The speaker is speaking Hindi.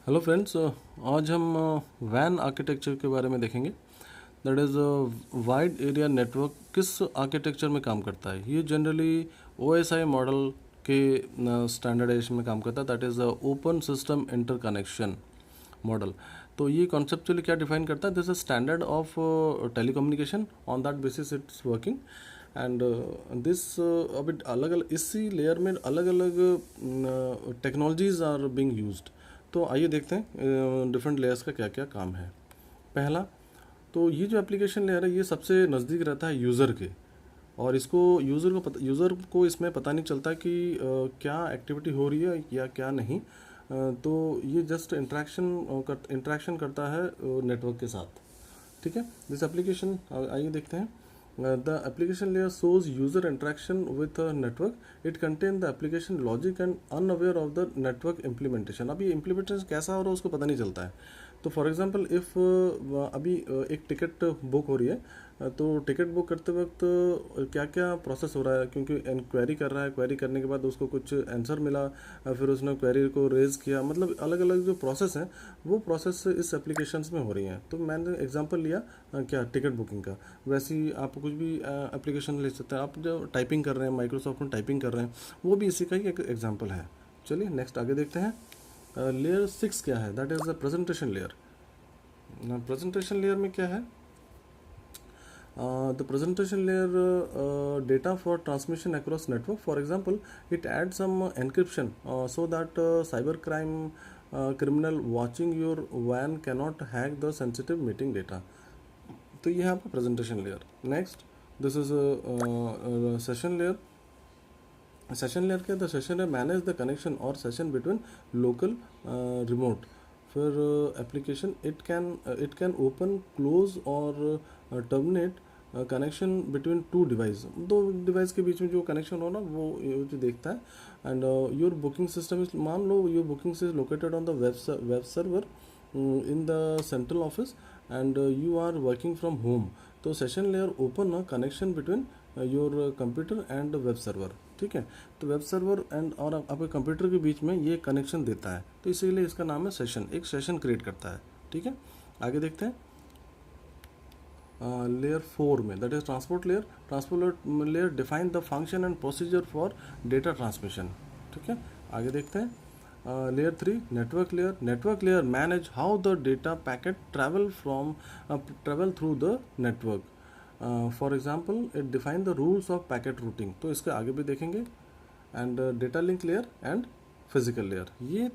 हेलो फ्रेंड्स, आज हम वैन आर्किटेक्चर के बारे में देखेंगे। That is wide area network किस आर्किटेक्चर में काम करता है। ये जनरली OSI मॉडल के स्टैंडर्डाइजेशन में काम करता है। That is open system interconnection model. तो ये कॉन्सेप्चुअली क्या डिफाइन करता है, this is standard of telecommunication, on that basis it's working and this अभी अलग अलग इसी लेयर में अलग अलग टेक्नोलॉजीज आर बीइंग यूज्ड। तो आइए देखते हैं डिफरेंट लेयर्स का क्या क्या काम है। पहला, तो ये जो एप्लीकेशन लेयर है ये सबसे नज़दीक रहता है यूज़र के, और इसको यूज़र को इसमें पता नहीं चलता कि क्या एक्टिविटी हो रही है या क्या नहीं। तो ये जस्ट इंट्रैक्शन करता है नेटवर्क के साथ। ठीक है, दिस एप्लीकेशन आइए देखते हैं। The application layer shows user interaction with network. It contain the application logic and unaware of the network implementation. अभी इम्प्लीमेंटेशन कैसा हो रहा है उसको पता नहीं चलता है। तो फॉर एग्जांपल इफ़ अभी एक टिकट बुक हो रही है, तो टिकट बुक करते वक्त क्या क्या प्रोसेस हो रहा है, क्योंकि इंक्वायरी कर रहा है, क्वेरी करने के बाद उसको कुछ आंसर मिला, फिर उसने क्वेरी को रेज किया, मतलब अलग अलग जो प्रोसेस हैं वो प्रोसेस इस एप्लीकेशन में हो रही हैं। तो मैंने एग्जांपल लिया क्या टिकट बुकिंग का। वैसे ही आप कुछ भी एप्लीकेशन ले सकते हैं। आप जो टाइपिंग कर रहे हैं, माइक्रोसॉफ्ट में टाइपिंग कर रहे हैं, वो भी इसी का ही एक एग्जाम्पल है। चलिए नेक्स्ट आगे देखते हैं। लेयर 6 क्या है, that is the presentation layer. Presentation layer में क्या है, the presentation layer data for transmission across network. For example, it adds some encryption so that cybercrime criminal watching your WAN cannot hack the sensitive meeting data. तो ये है आपका presentation layer. Next, this is session layer. Session layer क्या है, द सेशन है मैनेज द कनेक्शन और सेशन बिटवीन लोकल रिमोट। फिर application it can open close और terminate connection between two device. दो डिवाइस के बीच में जो कनेक्शन हो ना वो ये जो देखता है। And your booking system is, मान लो your booking is located on the web server in the central office and you are working from home. तो session layer open connection between your computer and web server. ठीक है, तो वेब सर्वर एंड और आपके कंप्यूटर के बीच में ये कनेक्शन देता है, तो इसीलिए इसका नाम है सेशन, एक सेशन क्रिएट करता है। ठीक है, आगे देखते हैं। लेयर 4 में, that is transport layer. Transport layer define the function and procedure for data transmission. ठीक है, आगे देखते हैं। Layer 3 network layer. Network layer manage how the data packet travel through the network. For example it define the rules of packet routing. तो इसके आगे भी देखेंगे। And data link layer and physical layer, ये